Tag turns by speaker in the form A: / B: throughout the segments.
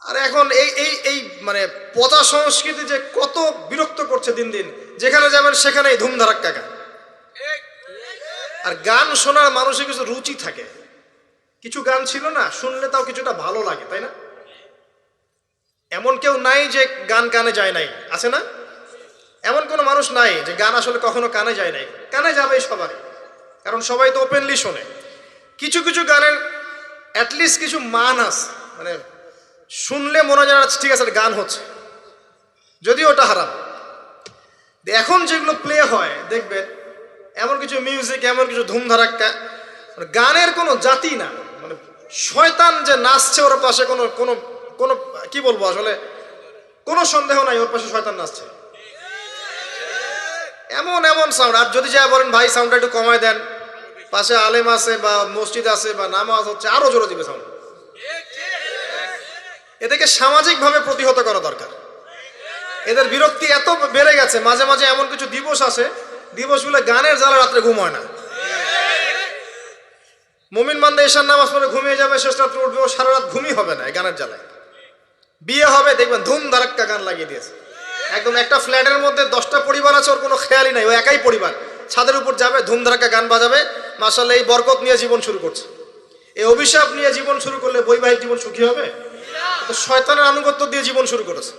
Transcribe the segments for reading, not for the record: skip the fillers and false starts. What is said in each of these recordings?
A: আর এখন এই এই এই মানে পচা সংস্কৃতি যে কত বিরক্ত করছে দিন দিন, যেখানে যাবেন সেখানেই ধুমধারাক্কা গান। আর গান শোনার মানুষের কিছু রুচি থাকে, কিছু গান ছিল না শুনলে তাও কিছুটা ভালো লাগে, তাই না? এমন কেউ নাই যে গান কানে যায় নাই, আছে না? এমন কোনো মানুষ নাই যে গান আসলে কখনো কানে যায় নাই। কানে যাবেই সবাই, কারণ সবাই তো ওপেনলি শোনে। কিছু কিছু গানের অ্যাটলিস্ট কিছু মান আছে, মানে শুনলে মনে হয় ঠিক আছে গান হচ্ছে, যদিও ওটা হারাম। এখন যেগুলো প্লে হয় দেখবেন, এমন কিছু মিউজিক, এমন কিছু ধুমধারাক্কা, গানের কোনো জাতি না, মানে শয়তান যে নাচছে ওর পাশে কোনো কোনো কোনো কি বলবো, আসলে কোনো সন্দেহ নাই ওর পাশে শয়তান নাচছে। এমন এমন সাউন্ড, আর যদি যা বলেন ভাই সাউন্ডটা একটু কমায় দেন, পাশে আলেম আছে বা মসজিদ আছে বা নামাজ হচ্ছে, আরো জোরে দিবে সাউন্ড। এদেরকে সামাজিকভাবে প্রতিহত করা দরকার। এদের বিরক্তি এত বেড়ে গেছে, মাঝে মাঝে এমন কিছু দিবস আছে, দিবসগুলো গানের জ্বালা রাত্রে ঘুম হয় না। মুমিন বান্দা ঈশার নামাজ পড়ে ঘুমিয়ে যাবে, শেষ রাত্রে উঠবে, ও সারা রাত ঘুমই হবে না এই গানের জ্বালায়। বিয়ে হবে দেখবেন ধুম ধারাক্কা গান লাগিয়ে দিয়েছে। একদম একটা ফ্ল্যাটের মধ্যে 10টা পরিবার আছে, ওর কোনো খেয়ালই নাই, ও একাই পরিবার, ছাদের উপর যাবে ধুম ধারাক্কা গান বাজাবে, মাশাআল্লাহ এই বরকত নিয়ে জীবন শুরু করছে। এই অভিশাপ নিয়ে জীবন শুরু করলে বৈবাহিক জীবন সুখী হবে? তো শয়তানের আনুগত্য দিয়ে জীবন শুরু করেছে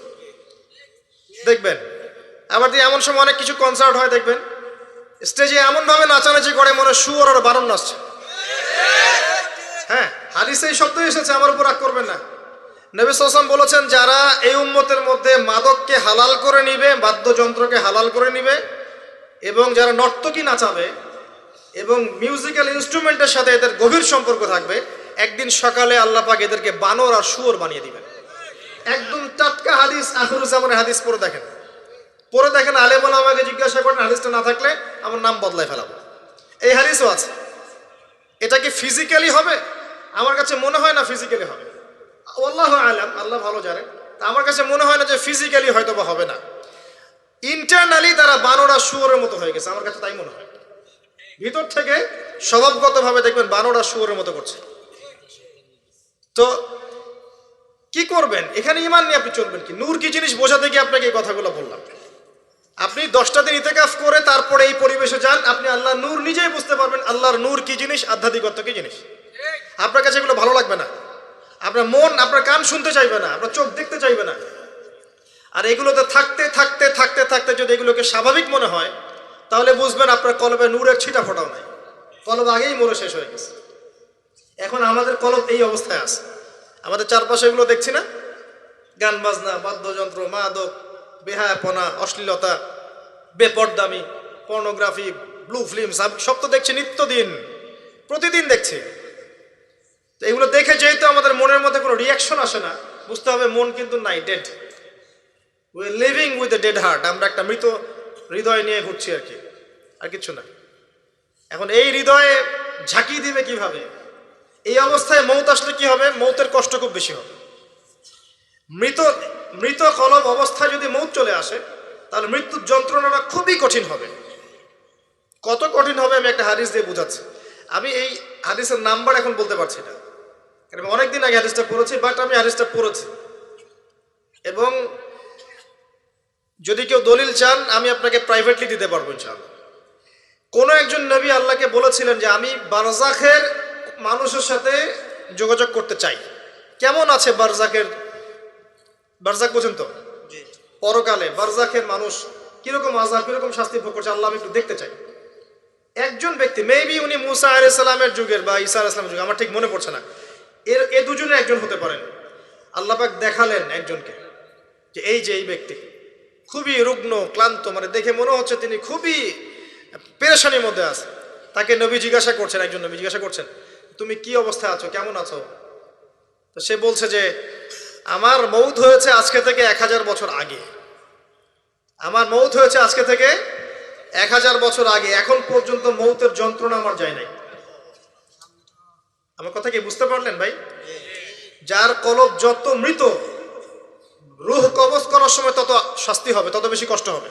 A: দেখবেন। আবার দিয়ে এমন সময় অনেক কিছু কনসার্ট হয় দেখবেন, স্টেজে এমন ভাবে নাচানাচি করে মনে শুয়োর আর বারণ নাচছে। হ্যাঁ, হাদিসে এই শব্দ এসেছে, আমার উপর রাগ করবেন না। নবী সাল্লাল্লাহু আলাইহি ওয়াসাল্লাম বলেছেন, যারা এই উম্মতের মধ্যে মাদককে হালাল করে নিবে, বাদ্যযন্ত্রকে হালাল করে নিবে, এবং যারা নর্তকী নাচাবে এবং মিউজিক্যাল ইনস্ট্রুমেন্টের সাথে এদের গভীর সম্পর্ক থাকবে, একদিন সকালে আল্লাহ পাক এদেরকে বানর আর শুয়োর বানিয়ে দিবেন। একদম টাটকা হাদিস, আখিরুজ্জামানের হাদিস। পড়ে দেখেন, আলেম ওলামাকে জিজ্ঞাসা করেন, হাদিসটা না থাকলে আমার নাম বদলায় ফেলাবো। এই হাদিসও আছে। এটা কি ফিজিক্যালি হবে? আমার কাছে মনে হয় না ফিজিক্যালি হবে, আল্লাহু আলাম, আল্লাহ ভালো জানেন। আমার কাছে মনে হয় না যে ফিজিক্যালি হয়তো বা হবে না, ইন্টারনালি তারা বানর আর শুয়োরের মতো হয়ে গেছে, আমার কাছে তাই মনে হয়। ভিতর থেকে স্বভাবগতভাবে দেখবেন বানর আর শুয়োরের মতো করছে। তো কি করবেন? এখানে ঈমান নিয়ে আপনি চলবেন কি? নূর কি জিনিস বোঝাতে গিয়ে আপনাকে এই কথাগুলো বললাম। আপনি 10টা দিন ইতিকাফ করে তারপরে এই পরিবেশে যান, আপনি আল্লাহর নূর নিজেই বুঝতে পারবেন, আল্লাহর নূর কি জিনিস, আধ্যাত্মিকত্ব কি জিনিস। আপনার কাছে এগুলো ভালো লাগবে না, আপনার মন, আপনার কান শুনতে চাইবে না, আপনার চোখ দেখতে চাইবে না। আর এগুলোতে থাকতে থাকতে থাকতে থাকতে যদি এগুলোকে স্বাভাবিক মনে হয়, তাহলে বুঝবেন আপনার কলবে নূরের ছিটা ফোটাও নাই, কলব আগেই মরে শেষ হয়ে গেছে। এখন আমাদের কলব এই অবস্থায় আছে। আমাদের চারপাশে এগুলো দেখছি না, গান বাজনা, বাদ্যযন্ত্র, মাদক, বেহায়াপনা, অশ্লীলতা, বেপরদামি, পর্নোগ্রাফি, ব্লু ফিল্ম, সব তো দেখছি নিত্যদিন, প্রতিদিন দেখছি। তো এগুলো দেখে যেহেতু আমাদের মনের মধ্যে কোনো রিয়াকশন আসে না, বুঝতে হবে মন কিন্তু নাই, dead. We are living with a dead heart. আমরা একটা মৃত হৃদয় নিয়ে ঘুরছি আর কি, আর কিছু না। এখন এই হৃদয়ে ঝাঁকি দিবে কিভাবে? এই অবস্থায় মৌত আসলে কি হবে? মৌতের কষ্ট খুব বেশি হবে। মৃত কলব অবস্থায় যদি মৌত চলে আসে, তাহলে মৃত্যুর যন্ত্রণাটা খুবই কঠিন হবে। কত কঠিন হবে আমি একটা হাদিস দিয়ে বুঝাচ্ছি। আমি এই হাদিসের নাম্বার এখন বলতে পারছি না, কারণ অনেকদিন আগে হাদিসটা পড়েছি, বাট আমি হাদিসটা পড়েছি। এবং যদি কেউ দলিল চান আমি আপনাকে প্রাইভেটলি দিতে পারবো ইনশাআল্লাহ। কোনো একজন নবী আল্লাহকে বলেছিলেন যে আমি বারজাখের মানুষের সাথে যোগাযোগ করতে চাই। কেমন আছে বারজাখের, বারজাখ বোঝেন তো, পরকালে বারজাখের মানুষ কিরকম আযাব, কিরকম শাস্তি ভোগ করছে, আল্লাহ আমি একটু দেখতে চাই। একজন ব্যক্তি, মেবি উনি মুসা আলাইহিস সালামের যুগের বা ঈসা আলাইহিস সালামের যুগের, আমার ঠিক মনে পড়ছে না, এ দুজনের একজন হতে পারেন। আল্লাহ পাক দেখালেন একজনকে যে এই যে এই ব্যক্তি খুবই রুগ্ন, ক্লান্ত, মানে দেখে মনে হচ্ছে তিনি খুবই পেরেশানির মধ্যে আছে। তাকে নবী জিজ্ঞাসা করছেন, একজন নবী জিজ্ঞাসা করছেন, তুমি কি অবস্থায় আছো, কেমন আছো? তো সে বলছে যে আমার মৌত হয়েছে আজকে থেকে 1000 বছর আগে। আমার মৌত হয়েছে আজকে থেকে 1000 বছর আগে, এখন পর্যন্ত মৌতের যন্ত্রণা আমার যায় নাই। আমার কথা কি বুঝতে পারলেন ভাই? যার কলব যত মৃত, রূহ কবজ করার সময় তত শাস্তি হবে, তত বেশি কষ্ট হবে।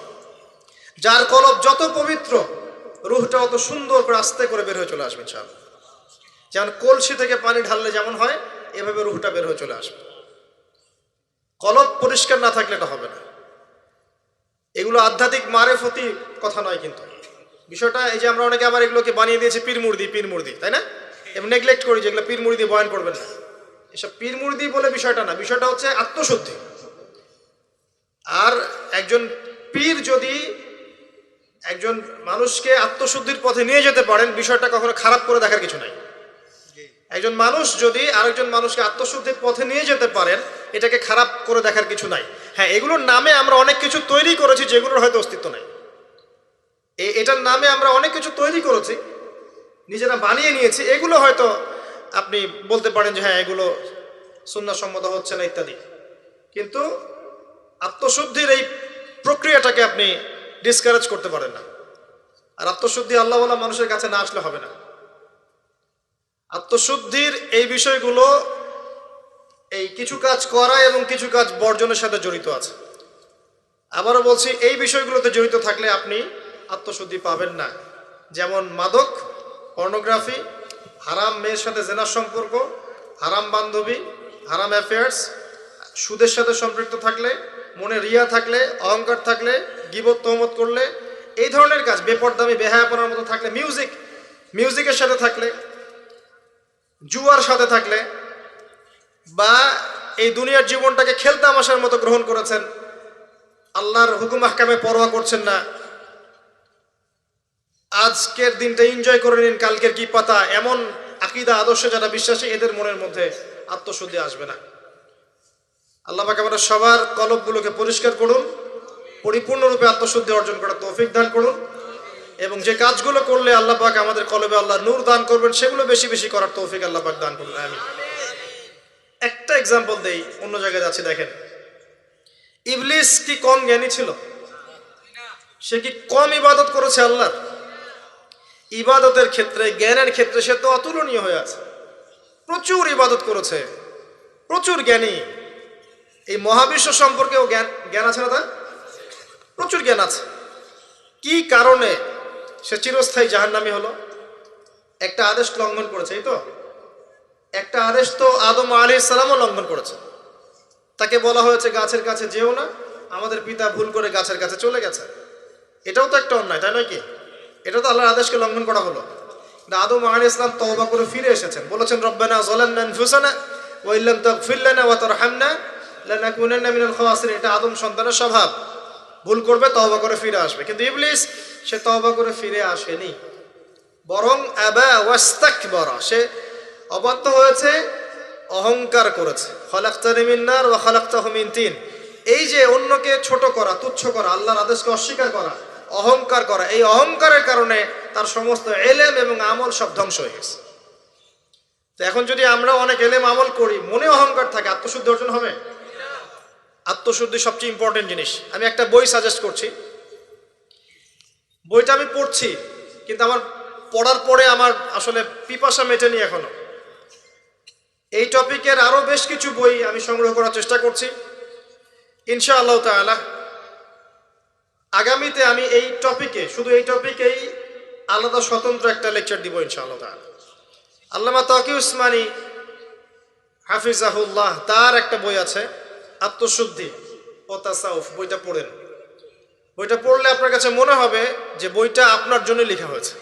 A: যার কলব যত পবিত্র, রূহটা অত সুন্দর করে আস্তে করে বের হয়ে চলে আসবে ইনশাআল্লাহ। যেমন কলসি থেকে পানি ঢাললে যেমন হয়, এভাবে রূহটা বের হয়ে চলে আসবে। কলব পরিষ্কার না থাকলে এটা হবে না। এগুলো আধ্যাত্মিক মারেফতি কথা নয়, কিন্তু বিষয়টা এই যে আমরা অনেকে আবার এগুলোকে বানিয়ে দিয়েছি পীর মুর্দি, তাই না? এবং নেগলেক্ট করি যেগুলো পীর মুর্দি বয়ান করবেন না, এসব পীর মুর্দি বলে বিষয়টা না। বিষয়টা হচ্ছে আত্মশুদ্ধি। আর একজন পীর যদি একজন মানুষকে আত্মশুদ্ধির পথে নিয়ে যেতে পারেন, বিষয়টা কখনো খারাপ করে দেখার কিছু নাই। একজন মানুষ যদি আরেকজন মানুষকে আত্মশুদ্ধির পথে নিয়ে যেতে পারেন, এটাকে খারাপ করে দেখার কিছু নাই। হ্যাঁ, এগুলোর নামে আমরা অনেক কিছু তৈরি করেছি যেগুলোর হয়তো অস্তিত্ব নাই। এটার নামে আমরা অনেক কিছু তৈরি করেছি, নিজেরা বানিয়ে নিয়েছি। এগুলো হয়তো আপনি বলতে পারেন যে হ্যাঁ এগুলো সুন্নাহসম্মত হচ্ছে না ইত্যাদি, কিন্তু আত্মশুদ্ধির এই প্রক্রিয়াটাকে আপনি ডিসকারেজ করতে পারেন না। আর আত্মশুদ্ধি আল্লাহওয়ালা মানুষের কাছে না আসলে হবে না। আত্মশুদ্ধির এই বিষয়গুলো এই কিছু কাজ করা এবং কিছু কাজ বর্জনের সাথে জড়িত আছে। আবারও বলছি, এই বিষয়গুলোতে জড়িত থাকলে আপনি আত্মশুদ্ধি পাবেন না। যেমন মাদক, পর্নোগ্রাফি, হারাম মেয়ের সাথে জেনার সম্পর্ক, হারাম বান্ধবী, হারাম অ্যাফেয়ার্স, সুদের সাথে সম্পৃক্ত থাকলে, মনে রিয়া থাকলে, অহংকার থাকলে, গীবত তহমত করলে, এই ধরনের কাজ, বেপরদামি বেহায়াপনার মতো থাকলে, মিউজিকের সাথে থাকলে, জুয়ার সাথে থাকলে, বা এই দুনিয়ার জীবনটাকে খেলতামাশার মতো গ্রহণ করেছেন, আল্লাহর হুকুম আহকামে পরোয়া করছেন না, আজকের দিনটা এনজয় করে নিন, কালকের কি পাতা, এমন আকীদা আদর্শে যারা বিশ্বাসী, এদের মনের মধ্যে আত্মশুদ্ধি আসবে না। আল্লাহ পাক আমাদের সবার কলবগুলোকে পরিষ্কার করুন, পরিপূর্ণরূপে আত্মশুদ্ধি অর্জন করার তৌফিক দান করুন, এবং যে কাজগুলো করলে আল্লাহ পাক আমাদের কলবে আল্লাহ নূর দান করবেন, সেগুলো বেশি বেশি করার তৌফিক আল্লাহ পাক দান করুন। আমিন। একটা এক্সাম্পল দেই, অন্য জায়গায় যাচ্ছি। দেখেন, ইবলিস কি কম জ্ঞানী ছিল? সে কি কম ইবাদত করেছে আল্লাহর? ইবাদতের ক্ষেত্রে, জ্ঞানের ক্ষেত্রে সে তো অতুলনীয় হয়ে আছে। প্রচুর ইবাদত করেছে, প্রচুর জ্ঞানী। এই মহাবিশ্ব সম্পর্কেও জ্ঞান আছে না? তার প্রচুর জ্ঞান আছে। কি কারণে সে চিরস্থায়ী জাহান্নামী হলো? একটা আদেশ লঙ্ঘন করেছে। এই তো একটা আদেশ তো আদম আলাইহিস সালামও লঙ্ঘন করেছে। তাকে বলা হয়েছে গাছের কাছে যেও না, আমাদের পিতা ভুল করে গাছের কাছে চলে গেছে। এটাও তো একটা অন্যায়, তাই নয় কি? এটা তো আল্লাহর আদেশকে লঙ্ঘন করা হলো। আদম আলাইহিস সালাম তওবা করে ফিরে এসেছেন, বলেছেন রব্বানা যালামনা আনফুসানা ওয়া ইল্লাম তাগফির লানা ওয়া তারহামনা লানাকুনান্না মিনাল খাসিরিন। এটা আদম সন্তানের স্বভাব, ভুল করবে, তওবা করে ফিরে আসবে। কিন্তু ইবলিস, সে তওবা করে ফিরে আসেনি, বরং আবা ওয়াস্তাকবারা, সে অবাধ্য হয়েছে, অহংকার করেছে। খলাকতানি মিন নার ওয়া খলাকতাহু মিন তিন। এই যে অন্যকে ছোট করা, তুচ্ছ করা, আল্লাহর আদেশকে অস্বীকার করা, অহংকার করা, এই অহংকারের কারণে তার সমস্ত এলেম এবং আমল সব ধ্বংস হয়ে গেছে। তো এখন যদি আমরা অনেক এলেম আমল করি, মনে অহংকার থাকে, আত্মশুদ্ধি অর্জন হবে? আত্মশুদ্ধি সবচেয়ে ইম্পর্টেন্ট জিনিস। আমি একটা বই সাজেস্ট করছি। বইটা আমি পড়ছি, কিন্তু আমার পড়ার পরে আমার আসলে পিপাসা মেটেনি এখনো। এই টপিকের আরো বেশ কিছু বই আমি সংগ্রহ করার চেষ্টা করছি। ইনশাআল্লাহ তাআলা আগামীতে আমি এই টপিকে, শুধু এই টপিকেই আলাদা স্বতন্ত্র একটা লেকচার দিব ইনশাআল্লাহ তাআলা। আল্লামা তাকি উসমানী হাফিজাহুল্লাহ, তার একটা বই আছে আত্মশুদ্ধি ও তাসাউফ। বইটা পড়েন। বইটা পড়লে আপনার কাছে মনে হবে যে বইটা আপনার জন্য লেখা হয়েছে।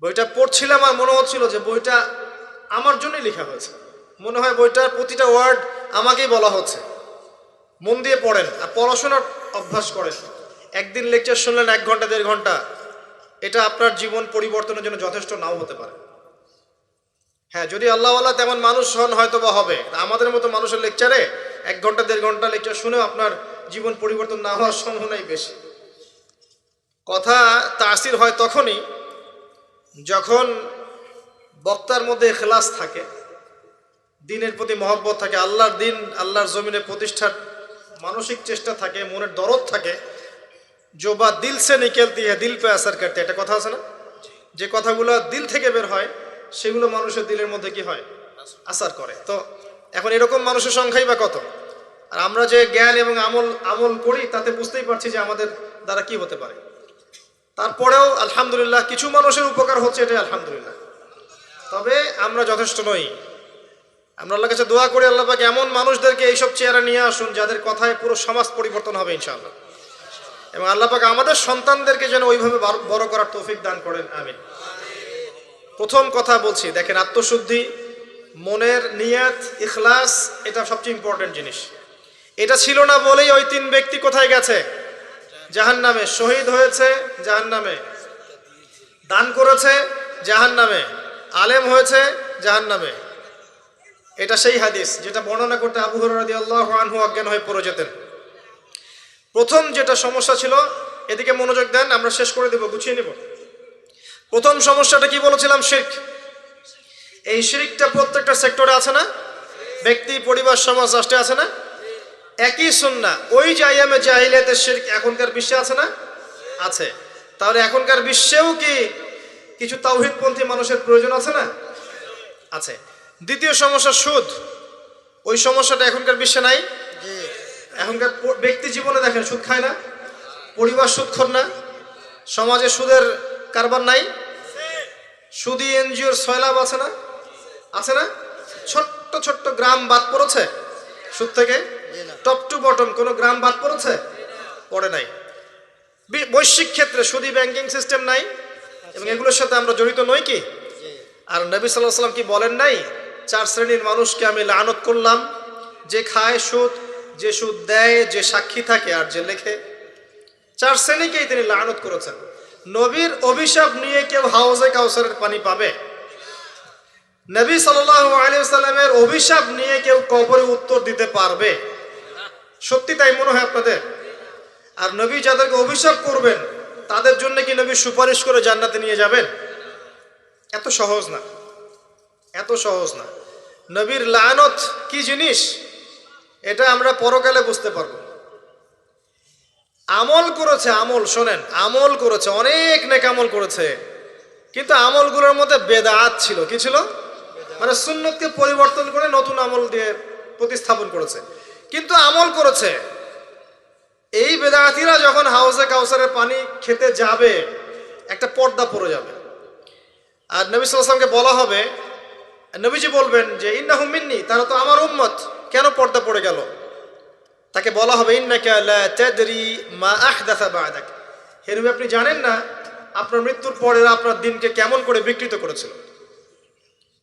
A: বইটা পড়ছিলাম আর মনে হচ্ছিল যে বইটা আমার জন্যই লেখা হয়েছে। মনে হয় বইটার প্রতিটা ওয়ার্ড আমাকেই বলা হচ্ছে। মন দিয়ে পড়েন আর পড়াশোনার অভ্যাস করেন। একদিন লেকচার শুনলেন 1 ঘন্টা 1.5 ঘন্টা, এটা আপনার জীবন পরিবর্তনের জন্য যথেষ্ট নাও হতে পারে। হ্যাঁ, যদি আল্লাহওয়ালা তেমন মানুষ হন হয়তো বা হবে। আমাদের মতো মানুষের লেকচারে 1 ঘন্টা 1.5 ঘন্টা লেকচার শুনেও আপনার জীবন পরিবর্তন না হওয়ার সম্ভাবনাই বেশি। কথা তাসির হয় তখনই যখন বক্তার মধ্যে ইখলাস থাকে, দিনের প্রতি মহব্বত থাকে, আল্লাহর দিন, আল্লাহর জমিনে প্রতিষ্ঠার মানসিক চেষ্টা থাকে, মনের দরদ থাকে। जो बात दिल से निकलती है दिल पे असर करती है, একটা কথা আছে না? যে কথাগুলো দিল থেকে বের হয় সেগুলো মানুষের দিলের মধ্যে কি হয়? আসার করে। তো এখন এরকম মানুষের সংখ্যাই বা কত? আর আমরা যে জ্ঞান এবং আমল করি তাতে বুঝতেই পারছি যে আমাদের দ্বারা কি হতে পারে। তারপরেও আলহামদুলিল্লাহ কিছু মানুষের উপকার হচ্ছে, এটাই আলহামদুলিল্লাহ। তবে আমরা যথেষ্ট নই। আমরা আল্লাহর কাছে দোয়া করি, আল্লাহ পাক এমন মানুষদেরকে এইসব চেয়ারে নিয়ে আসুন যাদের কথায় পুরো সমাজ পরিবর্তন হবে ইনশাআল্লাহ, এবং আল্লাহ পাক আমাদের সন্তানদেরকে যেন ওইভাবে বড় করার তৌফিক দান করেন, আমিন। প্রথম কথা বলছি, দেখেন, আত্মশুদ্ধি, মনের নিয়াত, ইখলাস, এটা সবচেয়ে ইম্পর্টেন্ট জিনিস। এটা ছিল না বলেই ওই 3 ব্যক্তি কোথায় গেছে? জাহান্নামে। শহীদ হয়েছে জাহান্নামে, দান করেছে জাহান্নামে, আলেম হয়েছে জাহান্নামে। এটা সেই হাদিস যেটা বর্ণনা করতে আবু হুরায়রা রাদিয়াল্লাহু আনহু অজ্ঞান হয়ে পড়ে যেতেন। প্রথম যেটা সমস্যা ছিল, এদিকে মনোযোগ দেন, আমরা শেষ করে দেব, গুছিয়ে নেব। প্রথম সমস্যাটা কি বলেছিলাম? শিরক। এই শিরকটা প্রত্যেকটা সেক্টরে আছে না? ব্যক্তি, পরিবার, সমাজ, রাষ্ট্রে আছে না? একই সুন্নাহ। ওই যে আইয়ামে জাহিলিয়াতের শিরক এখনকার বিশ্বে আছে না? আছে। তাহলে এখনকার বিশ্বেও কি কিছু তাওহীদপন্থী মানুষের প্রয়োজন আছে না? আছে। দ্বিতীয় সমস্যা সুদ। ওই সমস্যাটা এখনকার বিশ্বে নাই? এখনকার ব্যক্তি জীবনে দেখেন সুদ খায় না, পরিবার সুদখোর না, সমাজে সুদের কারবার নাই, সুদী এনজিওর সয়লাভ আছে না? আছে না? ছোট্ট ছোট্ট গ্রাম বাদ পড়েছে সুদ থেকে? টপ টু বটম কোনো গ্রাম বাদ পড়েছে? পড়ে নাই। বৈশ্বিক ক্ষেত্রে সুদী ব্যাংকিং সিস্টেম নাই, এবং এগুলোর সাথে আমরা জড়িত নই কি? আর নবী সাল্লাল্লাহু আলাইহি ওয়াসাল্লাম কি বলেন নাই, 4 শ্রেণীর মানুষকে আমি লানত করলাম, যে খায় সুদ, যে সুদ দেয়, যে সাক্ষী থাকে, আর যে লেখে। 4 শ্রেণীকেই তিনি লানত করেছেন। নবীর অভিশাপ নিয়ে কেউ হাউজে কাউসারের পানি পাবে? নবী সাল্লাল্লাহু আলাইহি ওয়াসাল্লামের অভিশাপ নিয়ে কেউ কবরে উত্তর দিতে পারবে? সত্যি তাই মনে হয় আপনাদের? আর নবী যাদেরকে অভিশাপ করবেন তাদের জন্য কি নবী সুপারিশ করে জান্নাতে নিয়ে যাবেন? এত সহজ না, এত সহজ না। নবীর লানত কি জিনিস এটা আমরা পরকালে বুঝতে পারবো। আমল করেছে, আমল শোনেন, আমল করেছে, অনেক নেক আমল করেছে, কিন্তু আমলগুলোর মধ্যে বেদাত ছিল। কি ছিল? মানে সুন্নতকে পরিবর্তন করে নতুন আমল দিয়ে প্রতিস্থাপন করেছে, কিন্তু আমল করেছে। এই বেদাতিরা যখন হাউজে কাউসারের পানি খেতে যাবে, একটা পর্দা পড়ে যাবে, আর নবী সাল্লাল্লাহু আলাইহি ওয়াসাল্লামকে বলা হবে, নবীজি বলবেন যে ইন্নাহুম মিন্নি, তারা তো আমার উম্মত, কেন পর্দা পড়ে গেল? তাকে বলা হবে ইন্নাকা লা তাদরি মা আহদাসা বা'দাক, হে নবী, আপনি জানেন না আপনার মৃত্যুর পরে আপনার দিনকে কেমন করে বিকৃত করেছিল।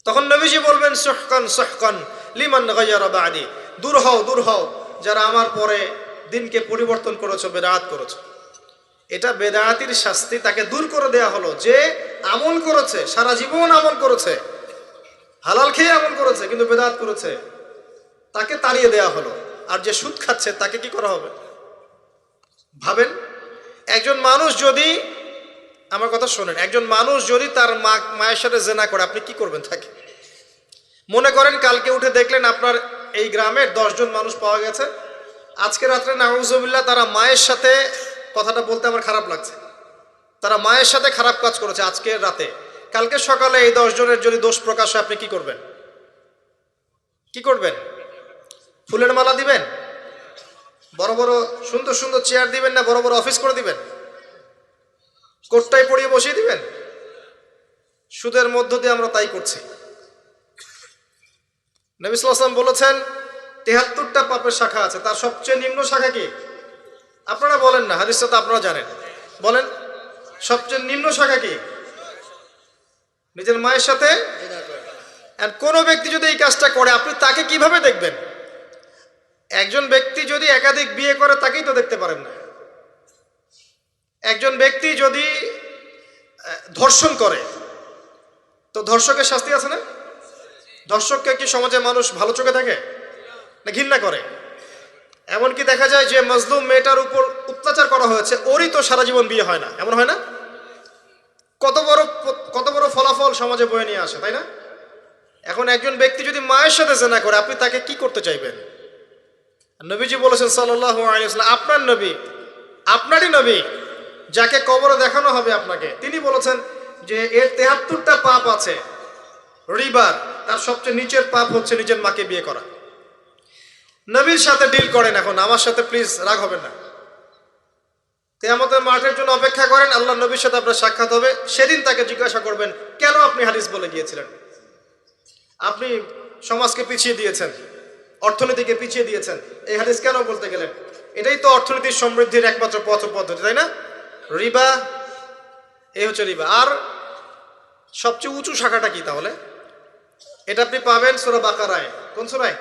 A: তখন নবীজি বলবেন সুহকান সুহকান লিমান গায়্যারা বা'দি, দূর হও, দূর হও, যারা আমার পরে দিনকে পরিবর্তন করেছো, বেদাত করেছো। এটা বেদাতির শাস্তি, তাকে দূর করে দেয়া হলো। যে আমল করেছে, সারা জীবন আমল করেছে, হালাল খেয়ে আমল করেছে, কিন্তু বেদাত করেছে, তাকে তাড়িয়ে দেয়া হলো। আর যে সুদ খাচ্ছে তাকে কি করা হবে? ভাবেন, একজন মানুষ যদি, আমার কথা শোনেন, একজন মানুষ যদি তার মায়ের সাথে জেনা করে, আপনি কি করবেন তাকে? মনে করেন কালকে উঠে দেখলেন আপনার এই গ্রামের 10 জন মানুষ পাওয়া গেছে, আজকে রাত্রে নাউজুবিল্লাহ তারা মায়ের সাথে, কথাটা বলতে আমার খারাপ লাগছে, তারা মায়ের সাথে খারাপ কাজ করেছে আজকে রাতে। কালকে সকালে এই 10 জনের যদি দোষ প্রকাশ হয়, আপনি কি করবেন? কি করবেন? ফুলের মালা দিবেন? বড় বড় সুন্দর সুন্দর চেয়ার দিবেন, না বড় বড় অফিস করে দিবেন? কোটটাই পরিয়ে বসিয়ে দিবেন? সুদের মধ্য দিয়ে আমরা তাই করছি। নবী সাল্লাল্লাহু আলাইহি ওয়াসাল্লাম বলেছেন 73টা পাপের শাখা আছে, তার সবচেয়ে নিম্ন শাখা কি? আপনারা বলেন না, হাদিসটা তো আপনারা জানেন, বলেন সবচেয়ে নিম্ন শাখা কি? নিজের মায়ের সাথে। কোনো ব্যক্তি যদি এই কাজটা করে, আপনি তাকে কিভাবে দেখবেন? একজন ব্যক্তি যদি একাধিক বিয়ে করে, তাকেই তো দেখতে পারেন না। একজন ব্যক্তি যদি ধর্ষণ করে, তো ধর্ষকের শাস্তি আছে না? ধর্ষককে কি সমাজে মানুষ ভালো চোখে থাকে না ঘৃণা করে? এমনকি দেখা যায় যে মজলুম মেয়েটার উপর অত্যাচার করা হয়েছে, ওরই তো সারা জীবন বিয়ে হয় না, এমন হয় না? কত বড় ফলাফল সমাজে বয়ে নিয়ে আসে, তাই না? এখন একজন ব্যক্তি যদি মায়ের সাথে জেনা করে, আপনি তাকে কি করতে চাইবেন? নবীজি বলেছেন সাল্লাল্লাহু আলাইহি ওয়াসাল্লাম, আপনার নবী, আপনারই নবী, যাকে কবরে দেখানো হবে আপনাকে, তিনি বলেছেন যে এর 73টা পাপ আছে রিবার, তার সবচেয়ে নিচের পাপ হচ্ছে নিজের মাকে বিয়ে করা। নবীর সাথে ডিল করেন, এখন আমার সাথে প্লিজ রাগ হবেন না। কিয়ামতের মাঠের জন্য অপেক্ষা করেন, আল্লাহ নবীর সাথে আপনার সাক্ষাৎ হবে, সেদিন তাকে জিজ্ঞাসা করবেন কেন আপনি হাদিস বলে গিয়েছিলেন। আপনি সমাজকে পিছিয়ে দিয়েছেন, অর্থনীতিকে পিছিয়ে দিয়েছেন। এই হাদিস কেন বলতে গেলেন? এটাই তো অর্থনীতির সমৃদ্ধির একমাত্র পথ পদ্ধতি, তাই না? রিবা, এই হচ্ছে রিবা। আর সবচেয়ে উঁচু শাখাটা কি তাহলে? এটা আপনি পাবেন সূরা বাকারায়। কোন সূরায়?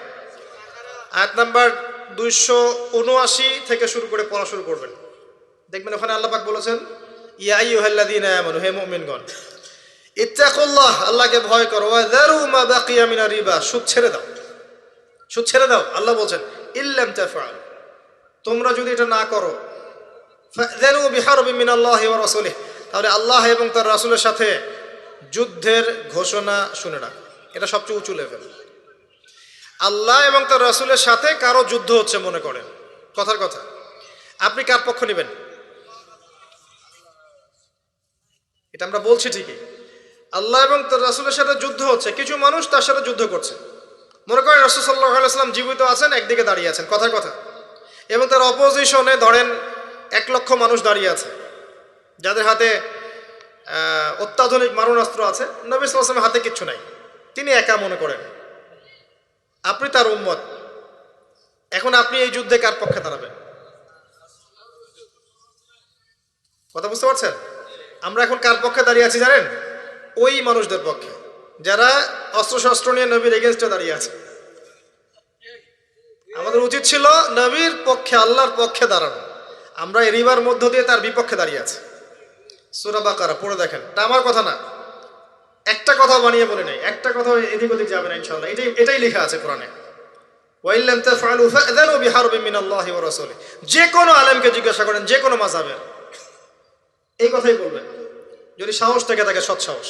A: আয়াত নাম্বার 279 থেকে শুরু করে পড়া শুরু করবেন, দেখবেন ওখানে আল্লাহ পাক বলেছেন, ইয়া আইয়ুহাল্লাযীনা আমানু, হে মুমিনগণ, ইত্তাকুল্লাহ, আল্লাহকে ভয় করো, ওয়া যারু মা বাকিয়া মিনার রিবা, সুদ ছেড়ে দাও, সুদ ছেড়ে দাও। আল্লাহ বলছেন ইল্লাম তাফআল, তোমরা যদি এটা না করো, ফাযানু বিহারবিন মিনাল্লাহি ওয়া রাসূলিহি, তাহলে আল্লাহ এবং তার রাসূলের সাথে যুদ্ধের ঘোষণা শুনে রাখো। এটা সবচেয়ে উঁচু লেভেল। আল্লাহ এবং তার রাসূলের সাথে কারো যুদ্ধ হচ্ছে মনে করেন, কথার কথা, আপনি কার পক্ষ নেবেন? এটা আমরা বলছি ঠিকই, আল্লাহ এবং তার রাসূলের সাথে যুদ্ধ হচ্ছে, কিছু মানুষ তার সাথে যুদ্ধ করছে। মনে করেন রাসূল সাল্লাল্লাহু আলাইহি ওয়াসাল্লাম জীবিত আছেন, একদিকে দাঁড়িয়ে আছেন, কথার কথা, এবং তার অপোজিশনে ধরেন 1 লক্ষ মানুষ দাঁড়িয়ে আছে, যাদের হাতে অত্যাধুনিক মারণাস্ত্র আছে, নবী সাল্লাল্লাহু আলাইহি ওয়াসাল্লামের হাতে কিচ্ছু নাই, তিনি একা মনে করেন, আপনি তার উম্মত। এখন আপনি এই যুদ্ধে কার পক্ষে দাঁড়াবেন? কথা বুঝতে পারছেন? আমরা এখন কার পক্ষে দাঁড়িয়ে আছি জানেন? ওই মানুষদের পক্ষে যারা অস্ত্রশস্ত্র নিয়ে নবীর এগেনস্টে দাঁড়িয়ে আছে। আমাদের উচিত ছিল নবীর পক্ষে, আল্লাহর পক্ষে দাঁড়ানো। আমরা এই রিবার মধ্য দিয়ে তার বিপক্ষে দাঁড়িয়ে আছি। সূরা বাকারা পড়ে দেখেন, এটা আমার কথা না, একটা কথা বানিয়ে বলে নেই, একটা কথা এদিক ওদিক যাবে না ইনশাআল্লাহ। এটাই লেখা আছে কোরআনে, ওয়াইল্লাম তাফআলু ফাযানু বিহারবিন মিনাল্লাহি ওয়া রাসূলিহি। যে কোনো আলেমকে জিজ্ঞাসা করেন, যে কোনো মাযহাবের, এই কথাই বলবেন, যদি সাহস থেকে থাকে, সৎ সাহস।